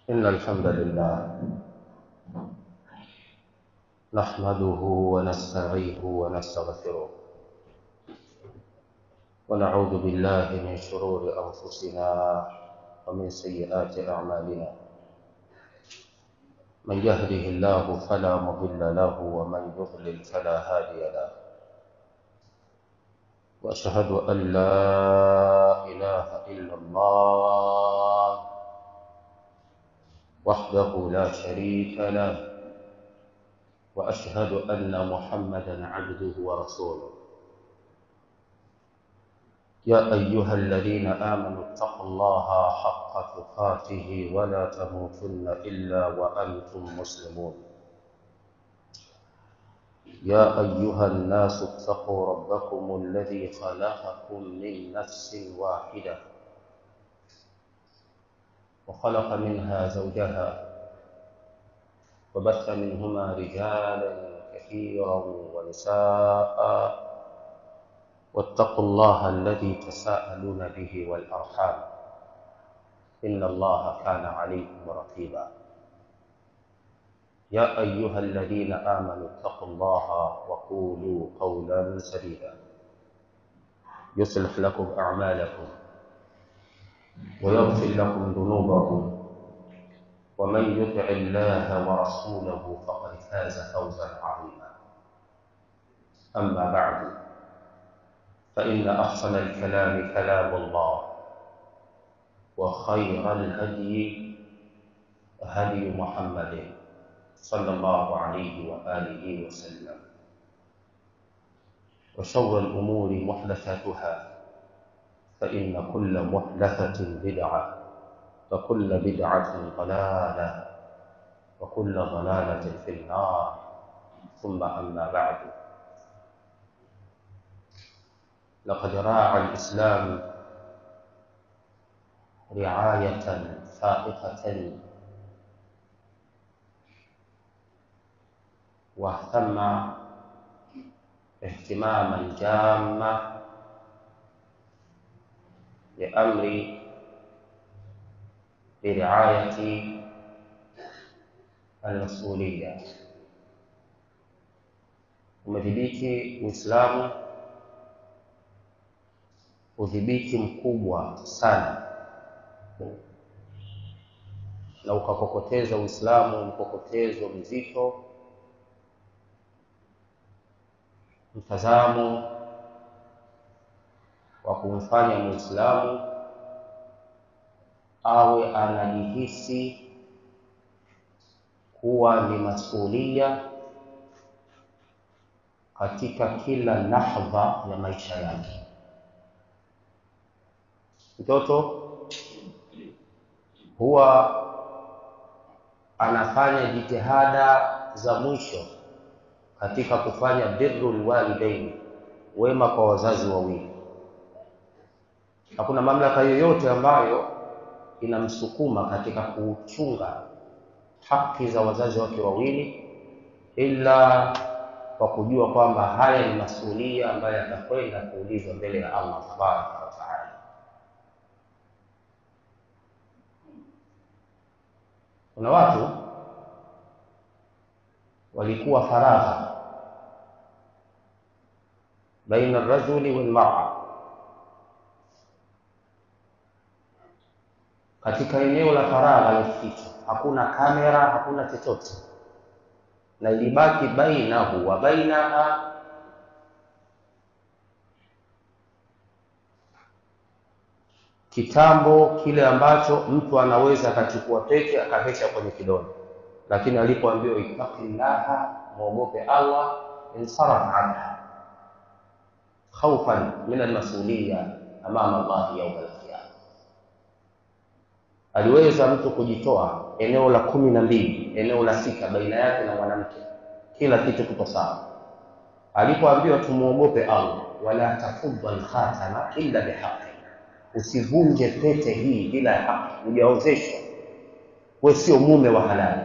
إن الحمد لله نحمده ونستعينه ونستغفره ونعوذ بالله من شرور أنفسنا ومن سيئات أعمالنا. من يهده الله فلا مضل له ومن يضلل فلا هادي له. وأشهد أن لا إله إلا الله وحده لا شريك له، وأشهد أن محمدا عبده ورسوله. يا أيها الذين آمنوا اتقوا الله حق تقاته ولا تموتن إلا وأنتم مسلمون. يا أيها الناس اتقوا ربكم الذي خلقكم من نفس واحدة وخلق منها زوجها وبث منهما رجالا كثيرا ونساء، واتقوا الله الذي تساءلون به والأرحام إن الله كان عليكم رقيبا. يا أيها الذين آمنوا اتقوا الله وقولوا قولا سديدا يصلح لكم أعمالكم ويغفر لكم ذنوبكم، ومن يطع الله ورسوله فقد فاز فوزا عظيما. أما بعد، فإن أحسن الكلام كلام الله، وخير الهدي هدي محمد صلى الله عليه وآله وسلم، وشر الأمور محدثاتها، فإن كل محدثة بدعة، وكل بدعة ضلالة، وكل ضلالة في النار. ثم أما بعد، لقد راعى الإسلام رعاية فائقة واهتم اهتماما جاما بأمر برعاية المسؤولية. Umedhibiti Uislamu udhibiti mkubwa sana, na ukakokoteza Uislamu mkokotezo mzito, mtazamo wa kumfanya Muislamu awe anajihisi kuwa ni masulia katika kila lahdha ya maisha yake. Mtoto huwa anafanya jitihada za mwisho katika kufanya birrul walidain, wema kwa wazazi wawili. Hakuna mamlaka yoyote ambayo inamsukuma katika kuchunga haki za wazazi wake wawili ila kwa kujua kwamba haya ni masulia ambayo yatakwenda kuulizwa mbele ya Allah tabaraka wa taala. Kuna watu walikuwa faragha baina ar-rajuli wal mar'a, katika eneo la faragha la ficho, hakuna kamera, hakuna chochote, na ilibaki bainahu wa bainaha kitambo kile ambacho mtu anaweza akachukua pete akavesha kwenye kidole, lakini alipoambiwa ittaqillaha, muogope Allah, insarafa anha khawfan min al-mas'uliyya amama Allah yawm al-qiyamah. Aliweza mtu kujitoa eneo la 12, eneo la 6 baina yake na mwanamke, kila kitu kiko sawa. Alipoambiwa tumuogope Allah, wala tafudha al-khatama illa bihaqqi, usivunje pete hii bila haki, hujaozeshwa, wewe sio mume wa halali.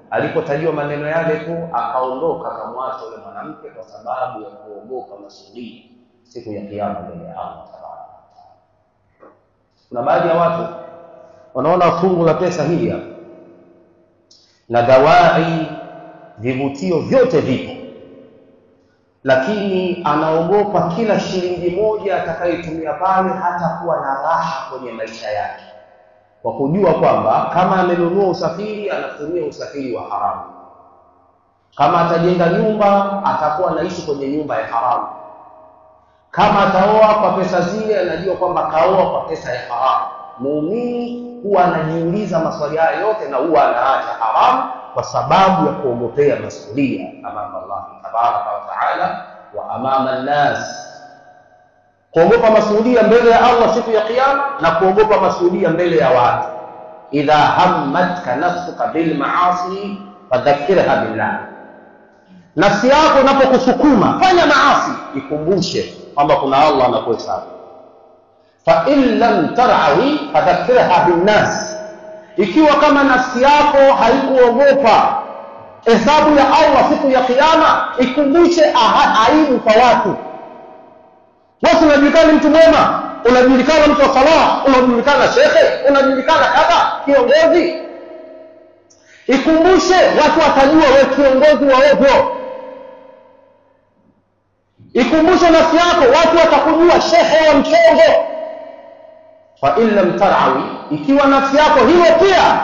Alipotajwa maneno yale tu akaondoka, akamwacha yule mwanamke kwa sababu ya kuogopa masulia siku ya kiyama mbele ya Allah tabaraka. Kuna baadhi ya watu wanaona fungu la pesa hili na dawai, vivutio vyote vipo, lakini anaogopa kila shilingi moja atakayotumia pale hatakuwa na raha kwenye maisha yake, kwa kujua kwamba kama amenunua usafiri anatumia usafiri wa haramu. Kama atajenga nyumba atakuwa anaishi kwenye nyumba ya haramu. Kama ataoa kwa pesa zile anajua kwamba kaoa kwa pesa ya haramu. Muumini huwa anajiuliza maswali haya yote na huwa anaacha haramu kwa sababu ya kuogopea masulia amama Allah tabaraka wa taala wa amama an-nas. Kuogopa masulia mbele ya Allah siku ya kiyama na kuogopa masulia mbele ya watu. Idha hammatka nafsuka bil ma'asi fadhakkirha billah. Nafsi yako unapokusukuma fanya maasi, ikumbushe kwamba kuna Allah anakuhesabu. Fa in lam tar'awi fadhakkirha bin nas. Ikiwa kama nafsi yako haikuogopa hesabu ya Allah siku ya kiyama, ikumbushe aibu kwa watu. Wewe unajulikana mtu mwema, unajulikana mtu wa salah, unajulikana shekhe, unajulikana kadha kiongozi. Ikumbushe watu watajua wewe kiongozi wa ovyo. Ikumbushe nafsi yako watu watakujua shekhe wa mchongo. Fa in lam tar'awi, ikiwa nafsi yako hiyo pia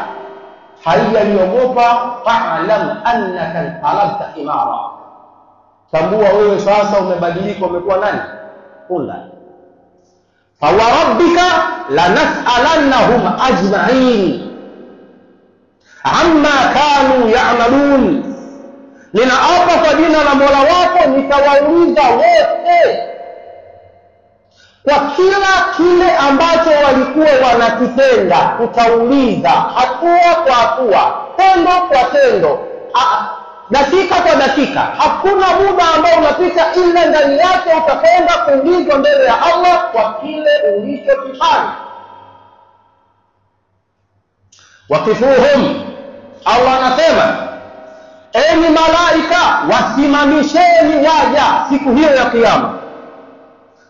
haijaliogopa, fa'lam annaka qalabta imara. Tambua wewe sasa umebadilika, umekuwa nani? Kula. Fa wa rabbika lanas'alannahum ajma'in amma kanu ya'malun. Ninaapa kwa jina la Mola wako nitawauliza wote kwa kila kile ambacho walikuwa wanakitenda. Tutauliza hatua kwa hatua, tendo kwa tendo, dakika kwa dakika. Hakuna muda ambao unapita ila ndani yake utakwenda kuulizwa mbele ya Allah kwa kile ulichokifanya. Wakifuhum, Allah anasema, enyi malaika wasimamisheni waja siku hiyo ya kiyama.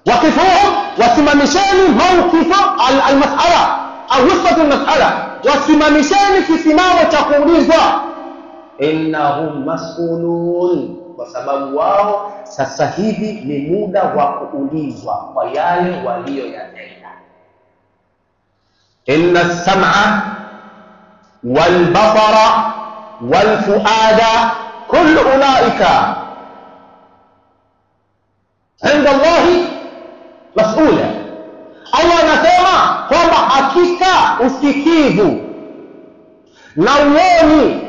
Wakifuhum, wasimamisheni mawqifa al-mas'ala au waqtu al-mas'ala, wasimamisheni kisimamo cha kuulizwa. Innahum mas'ulun, kwa sababu wao sasa hivi ni muda wa kuulizwa kwa yale walioyatenda. Inna as-sam'a wal basara wal fuada kullu ulaika 'inda Allahi mas'ula. Allah anasema kwamba hakika usikivu na uoni,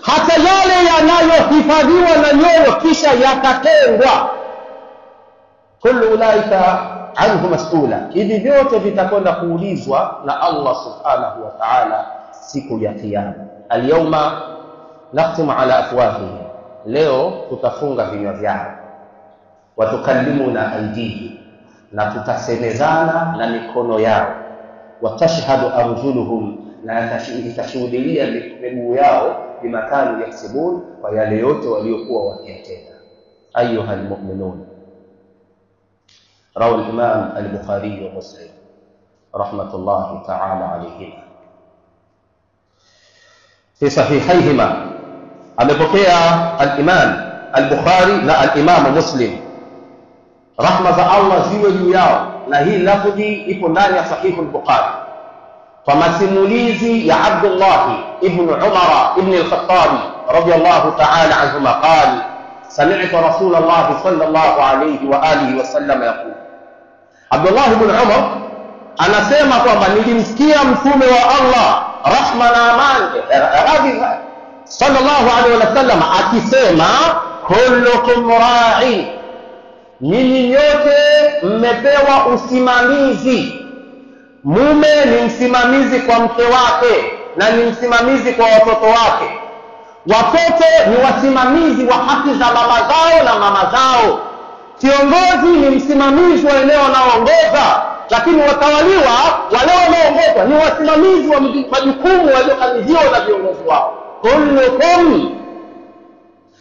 hata yale yanayohifadhiwa na nyoyo kisha yakatendwa, kullu ulaika anhu mas'ula, hivi vyote vitakwenda kuulizwa na Allah subhanahu wa ta'ala siku ya kiyama. Al-yawma nakhtimu ala afwahihim, leo tutafunga vinywa vyao. Watukallimuna aydihim, na tutasemezana na mikono yao. Watashhadu arjuluhum, na itashuhudia miguu yao bimakanu yaksibun, kwa yale yote waliokuwa wakiyatenda. Ayuha almu'minun, rawi al-imam al-Bukhari wa Muslim rahmatullahi ta'ala alayhima fi sahihayhima. Amepokea al-imam al-Bukhari na al-imam Muslim, rahma za Allah ziwe juu yao, na hii lafzi ipo ndani ya sahihu al-Bukhari, kwa masimulizi ya Abdullah ibn Umar ibn al-Khattab radiyallahu ta'ala anhuma qala sami'tu Rasulullah sallallahu alayhi wa alihi wa sallam yaqul. Abdullah ibn Umar anasema kwamba nilimsikia mtume wa Allah, rahma na amani radhi sallallahu alayhi wa sallam, akisema kullukum ra'i, nyinyi nyote mmepewa usimamizi. Mume ni msimamizi kwa mke wake na ni msimamizi kwa watoto wake. Watoto ni wasimamizi wa haki za baba zao na mama zao. Kiongozi ni msimamizi wa eneo anaoongoza, lakini watawaliwa wale wanaoongozwa ni wasimamizi wa majukumu waliokabidhiwa na viongozi wao. Kullukum,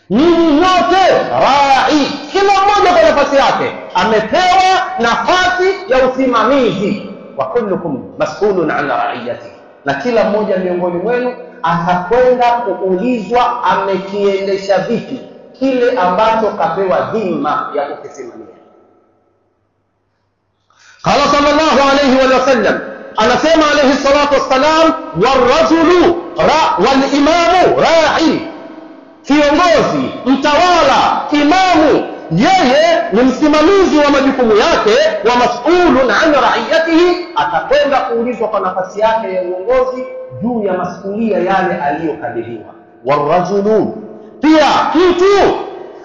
nyinyi nyote ra'i, kila mmoja kwa nafasi yake amepewa nafasi ya usimamizi. Wa kullukum mas'ulun 'an ra'iyatihi, na kila mmoja miongoni mwenu atakwenda kuulizwa amekiendesha vipi kile ambacho kapewa dhima ya kukisimamia. Qala sallallahu alayhi wa sallam, anasema alayhi salatu wassalam, warajulu walimamu ra'i, kiongozi, mtawala, imamu, yeye ni msimamizi wa majukumu yake, wa mas'ulun an ra'iyatihi, atakwenda kuulizwa kwa nafasi yake ya uongozi juu ya masulia yale aliyokadiriwa. Warajulu, pia mtu,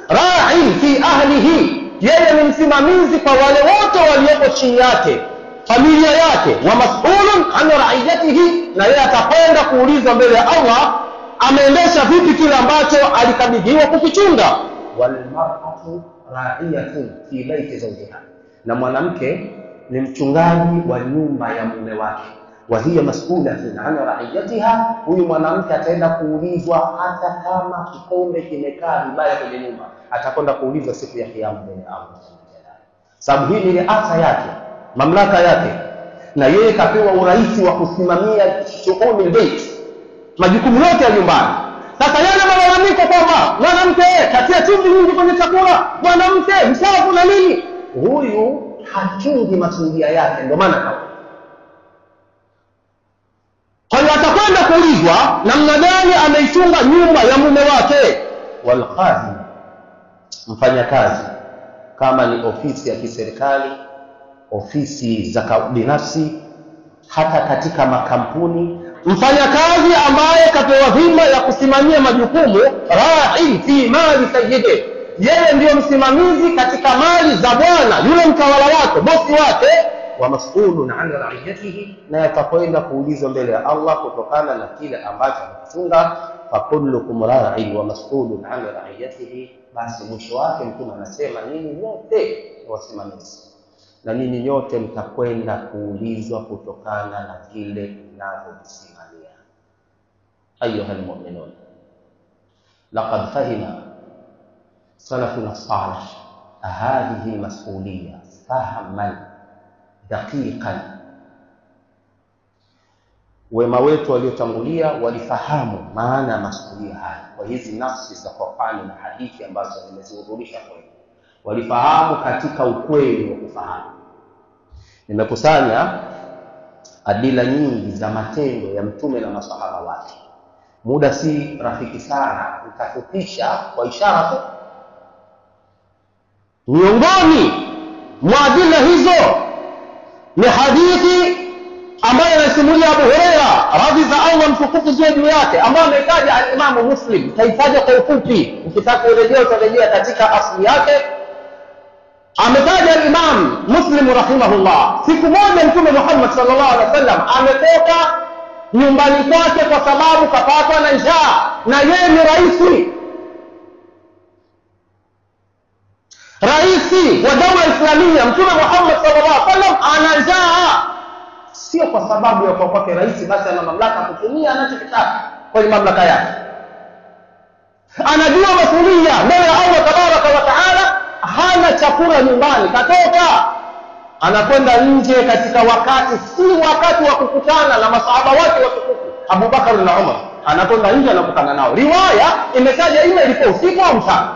ra'i fi ahlihi, yeye ni msimamizi kwa wale wote walioko chini yake, familia yake, wa mas'ulun an ra'iyatihi, na yeye atakwenda kuulizwa mbele ya Allah ameendesha vipi kile ambacho alikabidhiwa kukichunga. Wal mar'atu ra'iyatun fi baiti zawjiha, na mwanamke ni mchungaji wa nyumba ya mume wake. Wa hiya mas'ulatun an ra'iyatiha, huyu mwanamke ataenda kuulizwa hata kama kikombe kimekaa vibaya kwenye nyumba, atakwenda kuulizwa siku ya kiyama mbele ya Allah. Sababu hii ni riasa yake, mamlaka yake, na yeye kapewa uraisi wa kusimamia shughuli bait, majukumu yote ya nyumbani. Sasa yale malalamiko kwamba mwanamke katia chumvi nyingi kwenye chakula, mwanamke msafu na nini, huyu hachungi masuala yake, ndio maana kwa hiyo atakwenda kuulizwa namna gani ameichunga nyumba ya mume wake. Wal khazin, mfanyakazi, kama ni ofisi ya kiserikali, ofisi za binafsi, hata katika makampuni, mfanyakazi ambaye kapewa dhima ya kusimamia majukumu, ra'i fi mali sayyidi, yeye ndiyo msimamizi katika mali za bwana yule mtawala wake, bosi wake, wa mas'ulun an ra'iyatihi, na yatakwenda kuulizwa mbele ya Allah kutokana na kile ambacho amefunga. Fa kullukum ra'in wa mas'ulun an ra'iyatihi, basi mwisho wake Mtume anasema nyinyi nyote wasimamizi na nyinyi nyote mtakwenda kuulizwa kutokana na kile mnavyosimamia. Ayuha almu'minun, laqad fahima salafuna salih hadhihi almas'uliyya fahman daqiqan. Wema wetu waliotangulia walifahamu maana ya masulia haya kwa hizi nafsi za Qur'ani na hadithi ambazo nimezihudhurisha kwenu, walifahamu katika ukweli wa kufahamu. Nimekusanya adila nyingi za matendo ya Mtume na masahaba wake. Muda si rafiki sana, nitafupisha kwa ishara tu. Miongoni mwa adila hizo ni hadithi ambayo anasimulia Abu Huraira radhi za Allah mtukufu juu yake, ambayo ametaja al-Imam Muslim. Taitaja kwa ufupi, ukitaka kurejea utarejea katika asili yake. Ametaja al-Imam Muslim rahimahullah, siku moja Mtume Muhammad sallallahu alaihi wasallam ametoka nyumbani kwake kwa sababu kapatwa na njaa, na yeye ni raisi wa dawla Islamia. Mtume Muhammad sallallahu alaihi wasallam ana njaa, sio kwa sababu ya kwake rais basi ana mamlaka kutumia anachotaka kwa mamlaka yake. Anajua masulia mbele ya Allah tabaraka wa taala, hana chakula nyumbani, katoka anakwenda nje katika wakati si wakati wa kukutana na masahaba wake watukufu Abu Bakar na Umar. Anakwenda nje anakutana nao. Riwaya imetaja ile ilikuwa usiku au mchana.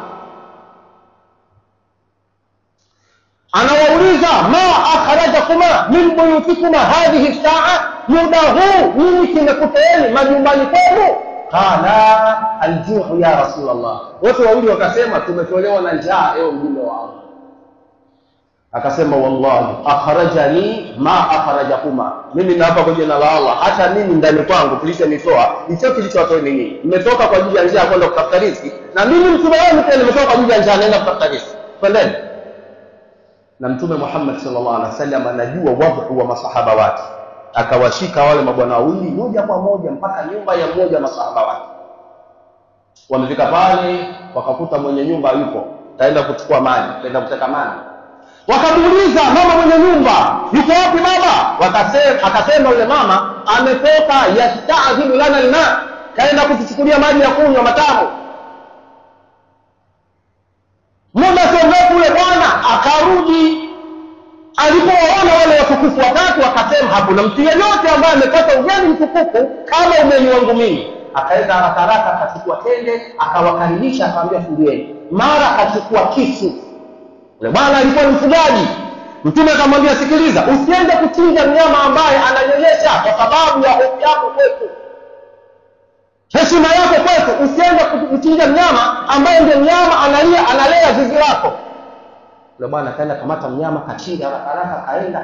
Anawauliza, ma akhrajakuma min buyutikuma hadhihi saa, muda huu nini kimekutoeni majumbani kwenu? Qala al-juu' ya Rasulullah. Wote wawili wakasema tumetolewa na njaa ewe mjumbe wa Allah. Akasema wallahi akhrajani ma akhrajakuma, mimi na hapa kwa jina la Allah, hata mimi ndani kwangu kilichonitoa hicho kilichowatoa ninyi. Nimetoka kwa ajili ya njaa kwenda kutafuta riziki, na mimi mtume wangu pia nimetoka kwa ajili ya njaa naenda kutafuta riziki. Twendeni. Na Mtume Muhammad sallallahu alaihi wasallam anajua wadhu wa masahaba wake, akawashika wale mabwana wawili moja kwa moja mpaka nyumba ya mmoja masahaba wake. Wamefika pale wakakuta mwenye nyumba yupo, taenda kuchukua maji, taenda kuteka maji. Wakamuuliza, mama mwenye nyumba yuko wapi baba? Akasema yule mama ametoka yasta'dhibu lana alma, kaenda kutuchukulia maji ya kunywa matamu. Muda sio mrefu yule bwana akarudi. Alipowaona wale watukufu watatu akasema, hakuna mtu yeyote ambaye amepata ugeni mtukufu kama umeni wangu mimi. akaenda haraka akachukua tende, akawakaribisha, akamwambia fungueni. Mara akachukua kisu. Yule bwana alikuwa ni mfugaji. Mtume akamwambia, sikiliza, usiende kuchinja mnyama ambaye ananyonyesha kwa sababu ya hofu yako kwetu, heshima yako kwetu. Usiende kuchinja mnyama ambaye ndio mnyama analea zizi lako. Yule bwana akaenda kamata mnyama, kachinja haraka, kaenda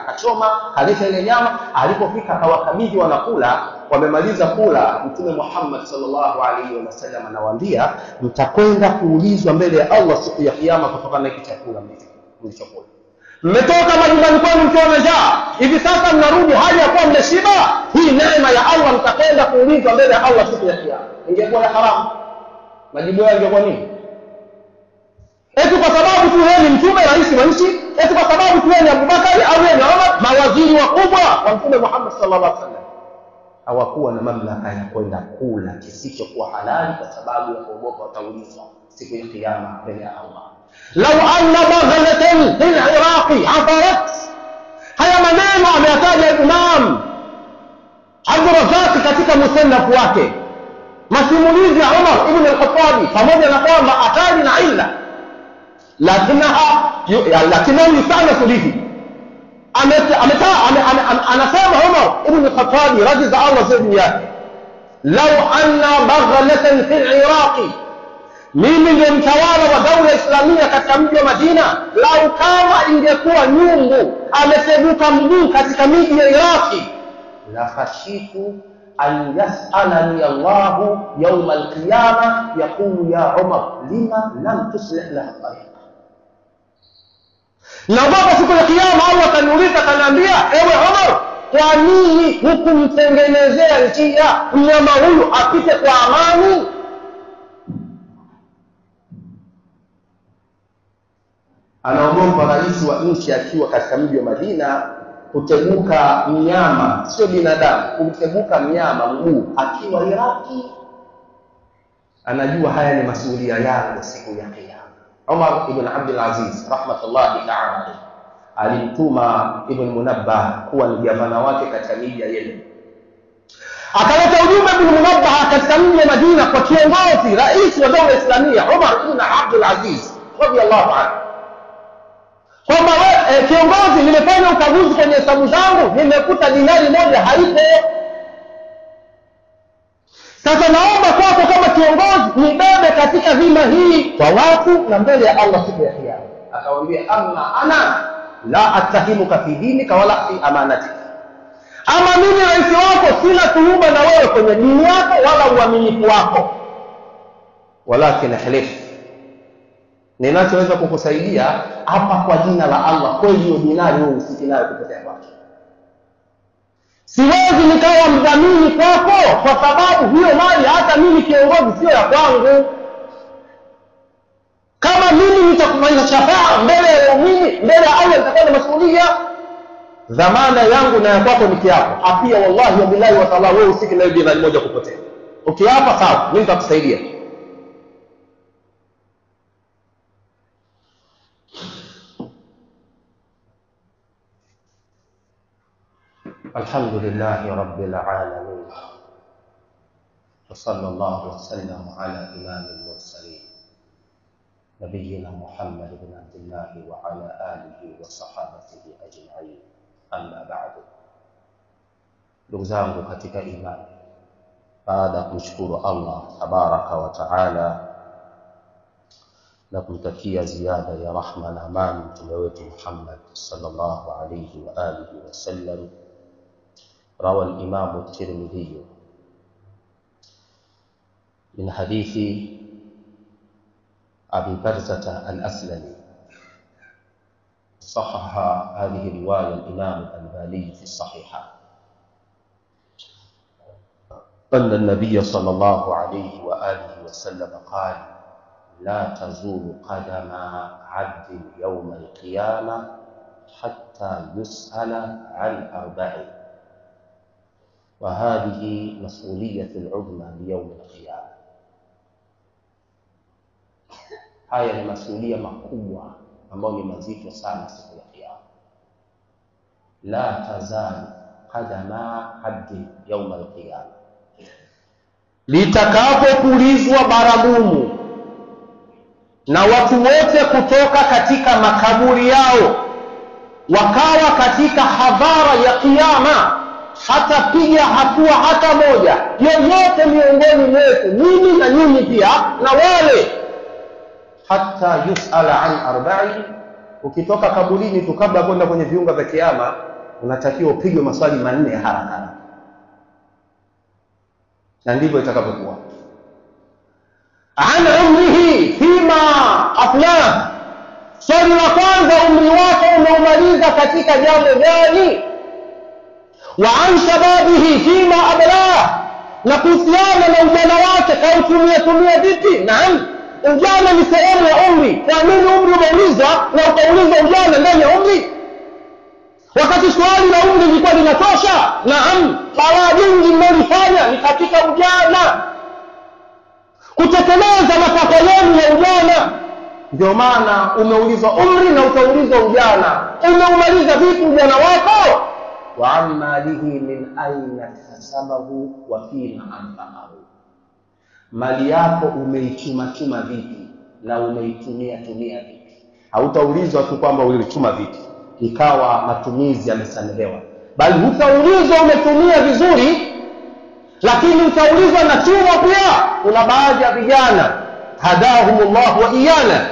kachoma, kaleta ile nyama. Alipofika akawakabidhi wanakula. Wamemaliza kula, Mtume Muhammad sallallahu alaihi wasallam anawaambia, mtakwenda kuulizwa mbele ya Allah siku ya kiyama kutokana na hiki chakula mlichokula. Mmetoka majumbani kwenu mkiwa na njaa, hivi sasa mnarudi hali ya kuwa mmeshiba. Hii neema ya Allah, mtakwenda kuulizwa mbele ya Allah siku ya kiyama. Ingekuwa ya haramu, majibu yao ingekuwa nini? Eti kwa sababu tu yeye ni mtume, rais wa nchi? Eti kwa sababu tu yeye ni Abubakari au yeye ni Umar, mawaziri wakubwa wa Mtume Muhammad sallallahu alaihi wasallam, hawakuwa na mamlaka ya kwenda kula kisichokuwa halali kwa sababu ya kuogopa wataulizwa siku ya kiyama mbele ya Allah. Law anna baghlatan fil Iraqi afarat. Haya maneno ameyataja Imam Abdul Razzaq katika musannaf wake, masimulizi ya Umar ibn al-Khattab, pamoja na kwamba atali na illa, lakinahu yustanasu bihi. Anasema Umar ibn al-Khattab radhiya Allah anhu, law anna baghlatan fil Iraqi, mimi ndio mtawala wa daula Islamia katika mji wa Madina, lau kama ingekuwa nyungu amesebuka mguu katika miji ya Iraqi, la khashitu an yas'alani Allah yawm al-qiyamah yaqulu ya Umar lima lam tuslih laha tariqa. Na baba siku ya kiyama Allah ataniuliza, ataniambia, ewe Umar, kwa nini hukumtengenezea njia mnyama huyu apite kwa amani? Anaogopa rais wa nchi akiwa katika mji wa Madina kuteguka mnyama, sio binadamu, kuteguka mnyama mguu akiwa Iraki. Anajua haya ni masuala yangu siku ya kiyama. Umar ibn Abdul Aziz rahmatullahi ta'ala alimtuma Ibn Munabbah kuwa ni gavana wake katika miji ya Yemen. Akaleta ujumbe Ibn Munabbah katika mji wa Madina kwa kiongozi rais wa daula Islamia Umar ibn Abdul Aziz radiyallahu anhu, kwamba kiongozi, nimefanya ukaguzi kwenye hesabu zangu, nimekuta dinari moja haipo. Sasa naomba kwako kama kiongozi nibebe katika dhima hii kwa watu na mbele ya Allah siku ya kiyama. Akamwambia, amma ana la atahimuka fi dinika wala fi amanatika. Ama mimi rais wako sina tuhuma na wewe kwenye dini yako wala uaminifu wako, walakin halif, ninachoweza kukusaidia hapa kwa jina la Allah, kweli hiyo dinari wewe usitinayo kupotea kwake. Siwezi nikawa mdhamini kwako kwa sababu hiyo mali hata mimi kiongozi sio ya kwangu. Kama mimi nitakufanya shafaa mbele ya waumini, mbele ya Allah, nitakuwa na masuhulia. Dhamana yangu na ya kwako ni kiapo. Apia wallahi wa billahi wa ta'ala, wewe usiki na dinari moja kupotea. Ukiapa sawa, mimi nitakusaidia. Alhamdulillahi rabbil alamin, wa sallallahu wa sallam ala imamil mursalin nabiyina Muhammad ibn Abdullah wa ala alihi wa sahabatihi ajma'in, amma ba'du. Ndugu zangu katika imani, baada ya kumshukuru Allah tabaraka wa taala na kumtakia ziada ya rahma na amani mtume wetu Muhammad sallallahu alayhi wa alihi wa sallam, روى الإمام الترمذي من حديث أبي برزة الأسلمي، صحح هذه الرواية الإمام الألباني في الصحيحة، أن النبي صلى الله عليه وآله وسلم قال: لا تزول قدم عبد يوم القيامة حتى يسأل عن أربع، وهذه مسؤولية العظمى ليوم القيامة. Haya ni masuhulia makubwa ambayo ni mazito sana siku ya kiyama. La tazal qadama abdi yawm al-qiyama, litakapopulizwa baragumu na watu wote kutoka katika makaburi yao wakawa katika hadhara ya kiyama, hata piga hatua hata moja yoyote miongoni mwetu, mimi na nyinyi pia na wale, hata yusala an arba'i. Ukitoka kaburini tu, kabla kwenda kwenye viunga vya kiyama, unatakiwa upigwe maswali manne haraka, na ndivyo itakavyokuwa. An umrihi fima aflah, swali la kwanza, umri wako umeumaliza katika jambo gani? Wa an shababihi fima ablah, na kuhusiana na ujana wake kautumia vipi? Naam, ujana ni sehemu ya umri. Kwa nini umri umeulizwa na ukaulizwa ujana ndani ya umri, wakati swali la umri lilikuwa linatosha? Naam, swala nyingi mnalifanya ni katika ujana, kutekeleza matakwa yenu ya ujana. Ndio maana umeulizwa umri na utaulizwa ujana. Umeumaliza vipi ujana wako? Wa amalihi min aina kasabahu wa fima anfa'ahu, mali yako umeichuma vipi na umeitumia vipi. Hautaulizwa tu kwamba ulichuma vipi ikawa matumizi yamesamehewa, bali utaulizwa umetumia vizuri, lakini utaulizwa na chuma pia. Kuna baadhi ya vijana hadahumullah wa iyana,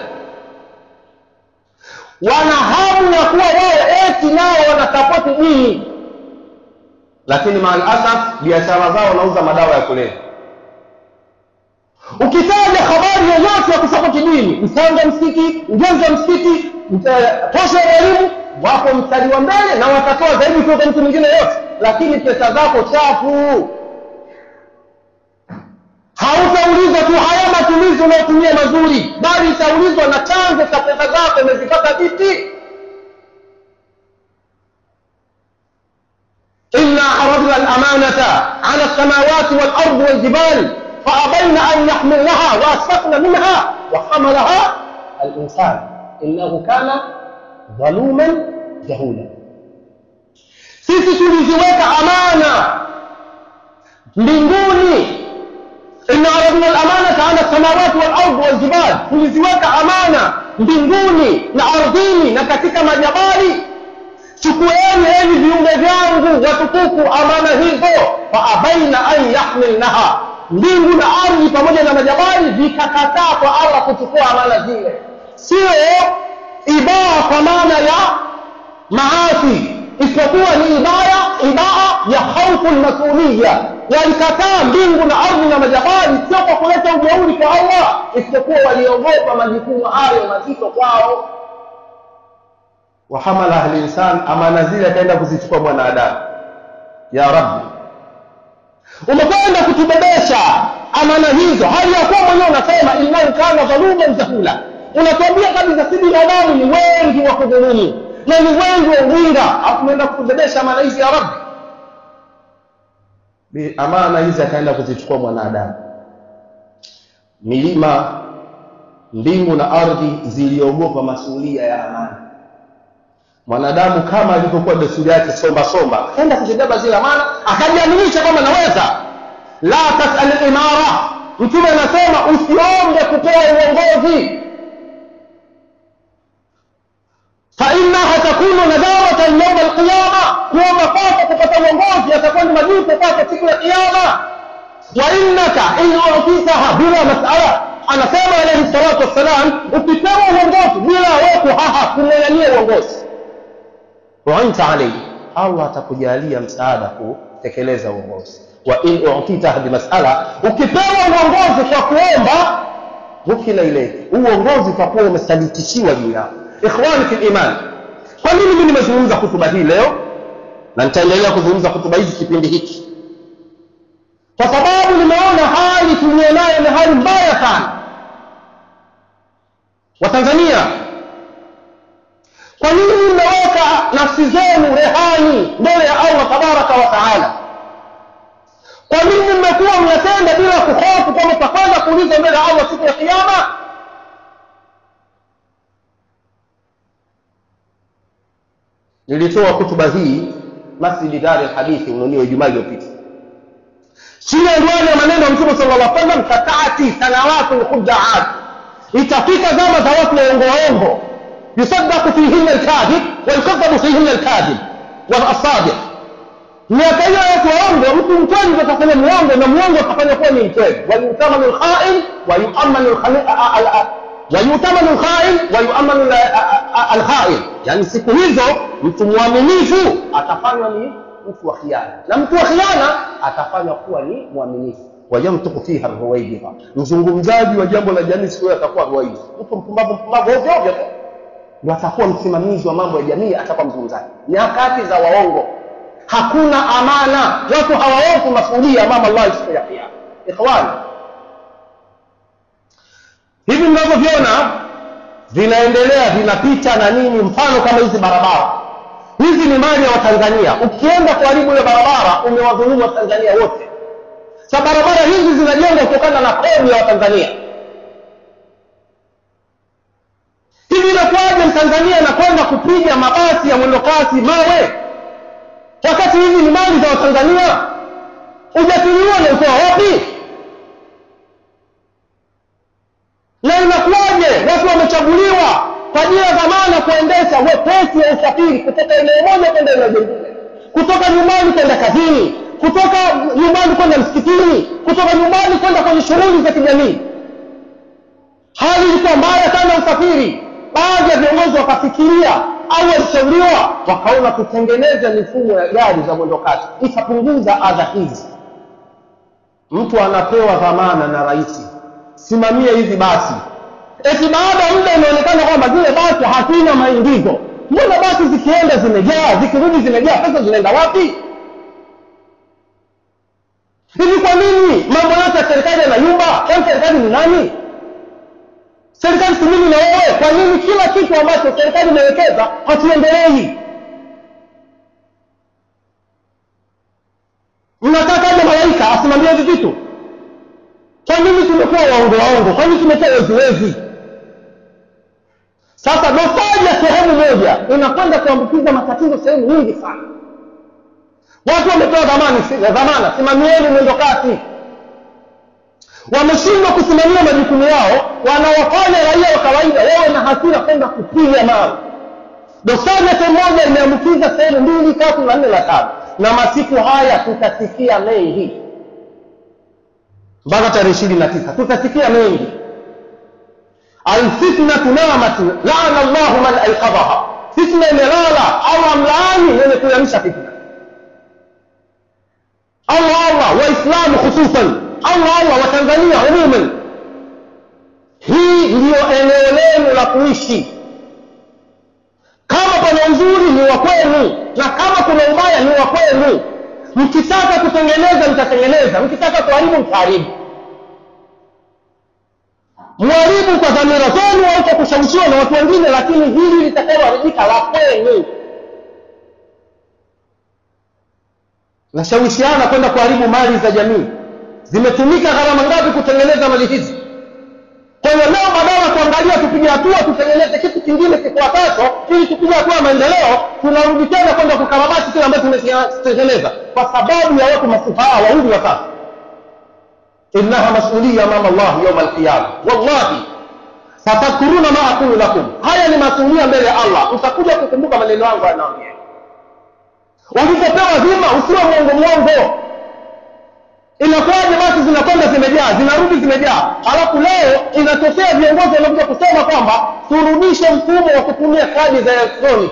wana hamu ya kuwa wao eti nao wanasapoti dini, lakini maal asaf biashara zao wanauza madawa ya kulevya. Ukitaja habari yoyote ya kusapoti dini, msanga msikiti, ujenzi wa msikiti, tosha elimu, wapo mstari wa mbele na watatoa zaidi kutoka mtu mwingine yote, lakini pesa zako chafu. Hautaulizwa tu haya matumizi unayotumia mazuri, bali itaulizwa na chanzo cha pesa zako umezipata vipi. inna aradna al-amanata ala as-samawati wal-ardi wal-jibali فأبين أن يحملنها وأشفقن منها وحملها الإنسان إنه كان ظلوما جهولا. sisi tuliziweka amana mbinguni, inna aradna al-amanata ala as-samawati wal-ardi wal-jibal, tuliziweka amana mbinguni na ardhini na katika majabali. Chukueni enyi viumbe vyangu watukufu amana hizo, faabaina an yahmilnaha, mbingu na ardhi pamoja na majabali vikakataa kwa Allah kuchukua amana zile. Sio ibaa kwa maana ya maasi, isipokuwa ni ibaa ya khawfu al-mas'uliyya. Walikataa mbingu na ardhi na majabali sio kwa kuleta ujeuri kwa Allah, isipokuwa waliogopa majukumu hayo mazito kwao. Wa hamala al-insan, amana zile akaenda kuzichukua mwanadamu. Ya Rabbi, umekwenda kutubebesha amana hizo, hali ya kuwa mwenyewe unasema innahu kana zaluman jahula. Unatuambia kabisa sisi binadamu ni wengi wa kudhulumu na ni wengi wa ujinga, afu unaenda kutubebesha amana hizi. Ya Rabbi, amana hizi akaenda kuzichukua mwanadamu. Milima, mbingu na ardhi ziliogopa masuhulia ya amana. Mwanadamu kama alivyokuwa desturi yake somba akaenda kuzibeba zile amana, akajiaminisha kwamba naweza. La tasal al-imara, mtume anasema usiombe kupewa uongozi, fa innaha takunu nadawatan yawm al-qiyama, kuomba kwako kupata uongozi atakuwa ni majuto kwako siku ya kiyama. Wa innaka in u'titaha bila mas'ala, anasema alayhi salatu wassalam, ukipewa uongozi bila wewe kumnyanyia uongozi, wa'anta alayhi, Allah atakujalia msaada kutekeleza uongozi. Wa in u'titaha bi mas'ala, ukipewa uongozi kwa kuomba, wukila ilayhi, uongozi utakuwa umesalitishiwa juu yako. Ikhwani fil iman, kwa nini mimi nimezungumza hutuba hii leo na nitaendelea kuzungumza hutuba hizi kipindi hiki? Kwa sababu nimeona hali tulionayo ni hali mbaya sana. Watanzania, kwa nini mmeweka nafsi zenu rehani mbele ya Allah tabaraka wa taala? Kwa nini mmekuwa mnatenda bila kuhofu kwamba mtakwenda kuulizwa mbele ya Allah siku ya kiyama? Nilitoa hutuba hii Masjid Dar al-Hadith Ununio Ijumaa iliyopita. chini ya anwani ya maneno ya Mtume sallallahu alaihi wasallam, tataati sanawatu khud'at, itafika zama za watu waongo yusaddaqu fihinna al-kadhib wa yukadhabu fihinna al-kadhib wal asadiq. Miaka hiyo watu waongo, mtu mkweli atakufanya muongo na muongo atafanya kuwa ni mkweli. Wa yutamanu al-kha'in wa yu'manu al-kha'in, yani siku hizo mtu muaminifu atafanywa ni mtu wa khiana, na mtu wa khiana atafanywa kuwa ni muaminifu. Wayamtuku fiha ruwaidha, mzungumzaji wa jambo la jamii siku hiyo atakuwa ruwaidha. Mtu mpumbavu ovyo ovyo ndio atakuwa msimamizi wa mambo ya jamii, atakuwa mzungumzaji. Nyakati za waongo, hakuna amana, watu hawaofu masuhulia amama Allah siku ya kiyama. Ikhwan, hivi mnavyoviona vinaendelea, vinapita na nini, mfano kama hizi barabara hizi ni mali ya Watanzania. Ukienda kuharibu ile barabara umewadhulumu Watanzania wote. Sa barabara hizi zinajengwa kutokana na kodi ya Watanzania. Hivi inakuwaje Mtanzania anakwenda kupiga mabasi ya mwendokasi mawe wakati hizi ni mali za Watanzania? Ujatiliwa na utoa wapi? Na inakuwaje watu wamechaguliwa kwa ajili ya dhamana kuendesha wepesi ya usafiri kutoka eneo moja kwenda eneo jingine, kutoka nyumbani kwenda kazini, kutoka nyumbani kwenda msikitini, kutoka nyumbani kwenda kwenye shughuli za kijamii? Hali ilikuwa mbaya sana usafiri. Baadhi ya viongozi wakafikiria au walishauriwa, wakaona kutengeneza mifumo ya gari za mwendokasi itapunguza adha hizi. Mtu anapewa dhamana na rais, simamia hizi basi. Eti baada ya muda inaonekana kwamba zile basi hazina maingizo. Mbona basi zikienda zimejaa, zikirudi zimejaa, pesa zinaenda wapi? Hivi kwa nini mambo yote ya serikali yanayumba? Kwa serikali ni nani? Serikali si mimi na wewe. Kwa nini kila kitu ambacho serikali imewekeza hatuendelei? Mnataka aje malaika asimamie hivi vitu? Kwa nini tumekuwa waongo? Kwa nini tumekuwa wezi? Sasa dosari ya sehemu moja inakwenda kuambukiza matatizo sehemu nyingi sana. Watu wametoa dhamana, simamieni mwendokasi. Wameshindwa kusimamia majukumu yao, wanawafanya raia wa kawaida wawe na hasira kwenda kupiga mawe. Dosari ya sehemu moja imeambukiza sehemu 2, 3, 4 na 5. Na masiku haya tutasikia mengi. Mpaka tarehe 29 tutasikia mengi. Al-fitnatu namat la'ana Allahu man ayqadhaha. Fitna imelala, Allah amlaani mwenye kuamsha fitna. Allah waislamu hususan, Allah wa Tanzania umuman. Hii ndio eneo lenu la kuishi. Kama pana uzuri ni wa kwenu, na kama kuna ubaya ni wa kwenu. Mkitaka kutengeneza mtatengeneza, mkitaka kuharibu mtaharibu. Mwaribu kwa dhamira zenu au kwa kushawishiwa na watu wengine, lakini hili litakaloharibika la kwenu. Nashawishiana kwenda kuharibu mali za jamii. Zimetumika gharama ngapi kutengeneza mali hizi? Kwa hiyo leo badala kuangalia tupige hatua tutengeneze kitu kingine kifuatacho ili tupige hatua maendeleo, tunarudi tena kwenda kukarabati kile ambacho tumetengeneza kwa sababu ya watu masufaha waudi wa sasa. Innaha mas'uliyya amama Allah yawm al-qiyamah. Wallahi satadhkuruna ma aqulu lakum. Haya ni masuhulia mbele ya Allah. Utakuja kukumbuka maneno yangu anaambia. Ulipopewa dhima usiwe mwongo. Inakuwaje basi zinakwenda zimejaa, zinarudi zimejaa. Alafu leo inatokea viongozi wanakuja kusema kwamba turudishe mfumo wa kutumia kadi za electronic.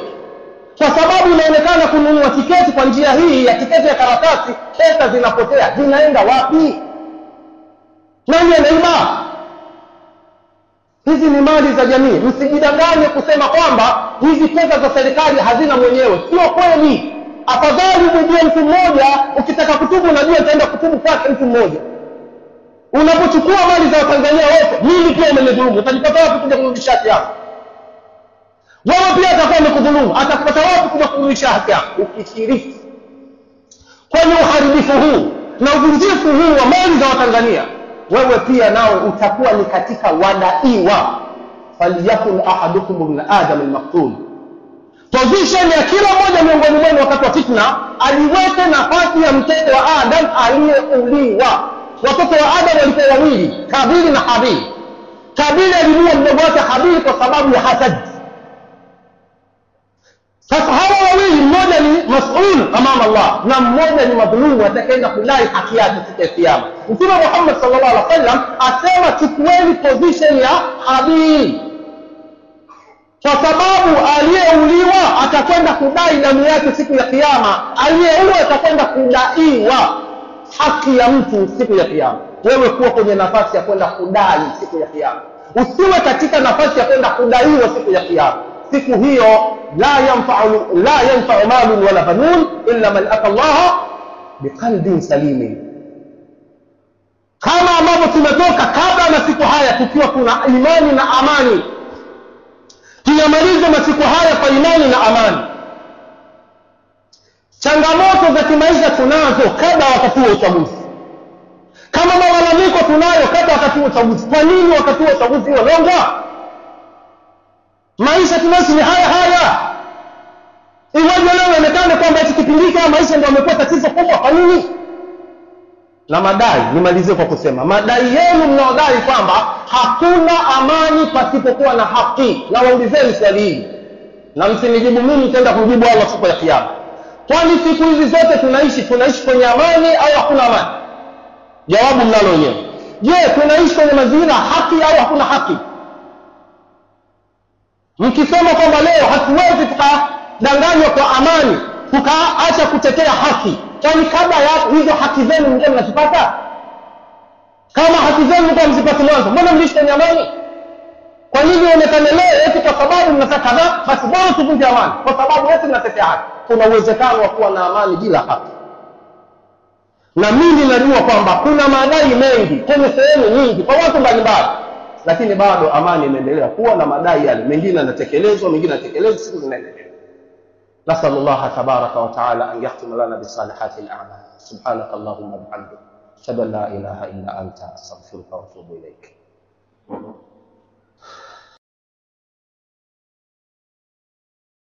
Kwa sababu inaonekana kununua tiketi kwa njia hii ya tiketi ya karatasi, pesa zinapotea. Zinaenda wapi? Nani anaiba? Hizi ni mali za jamii. Msijidanganye kusema kwamba hizi pesa za serikali hazina mwenyewe. Sio kweli. Afadhali ujue mtu mmoja, ukitaka kutubu unajua utaenda kutubu kwake mtu mmoja. Unapochukua mali za Watanzania wote, mimi pia umenidhulumu, utajipata wapi kuja kurudisha haki yako? Wewe pia atakuwa amekudhulumu, atakupata wapi kuja kurudisha haki yako? Ukishiriki kwenye uharibifu huu na uvunjifu huu wa mali za Watanzania, wewe pia nao utakuwa ni katika wadaiwa. Faliyakun ahadukum ibn adam al-maqtul position ya kila mmoja miongoni mwenu wakati wa fitna aliweke nafasi ya mtoto wa Adam aliyeuliwa. Watoto wa Adam walikuwa wawili, Kabili na Habili. Kabili alimuua mdogo wake Habili kwa sababu ya hasad. Sasa hawa wawili, mmoja ni mas'ul amama Allah na mmoja ni madhulumu atakayeenda kudai haki yake siku ya kiyama. Mtume Muhammad sallallahu alaihi wasallam asema chukueni position ya Habili, kwa sababu aliyeuliwa atakwenda kudai damu yake siku ya kiyama, aliyeuliwa atakwenda kudaiwa haki ya mtu siku ya kiyama. Wewe kuwa kwenye nafasi ya kwenda kudai siku ya kiyama, usiwe katika nafasi ya kwenda kudaiwa siku ya kiyama. Siku hiyo la yanfa'u malun wala banun illa man ata Allah biqalbin salim. Kama ambavyo tumetoka kabla na siku haya tukiwa kuna imani na amani, tunamaliza masiku haya kwa imani na amani. Changamoto za kimaisha tunazo kabla wakati wa uchaguzi, kama malalamiko tunayo kabla wakati wa uchaguzi. Kwa nini wakati wa uchaguzi walonga? Maisha tunaishi ni haya haya. Iwaje leo inaonekana kwamba hichi kipindi cha maisha ndio yamekuwa tatizo kubwa? Kwa nini? Na madai, nimalizie kwa kusema madai yenu mnaodai kwamba hakuna amani pasipokuwa na haki. Na waulizeni swali hili, na msinijibu mimi, nitaenda kujibu Allah siku ya kiyama. Kwani siku hizi zote tunaishi kwenye amani au hakuna amani? Jawabu mnalo wenyewe. Je, tunaishi kwenye mazingira haki au hakuna haki? Mkisema kwamba leo hatuwezi tukadanganywa kwa amani, tukaacha kutetea haki, kwani kabla ya hizo haki zenu mlikuwa mnazipata? Kama haki zenu mlikuwa mzipata mwanzo, mbona mliishi kwenye amani? Kwa nini onekane leo eti kwa sababu mnataka kadhaa basi bora tuvunje amani kwa sababu wote mnatetea haki? Kuna uwezekano wa kuwa na amani bila haki. Na mimi najua kwamba kuna madai mengi kwenye sehemu nyingi kwa watu mbalimbali, lakini bado amani inaendelea kuwa na madai yale mengine yanatekelezwa, mengine yanatekelezwa, siku zinaendelea. نسأل الله تبارك وتعالى أن يختم لنا بصالحات الأعمال. سبحانك اللهم وبحمدك أشهد أن لا إله إلا أنت أستغفرك وأتوب إليك.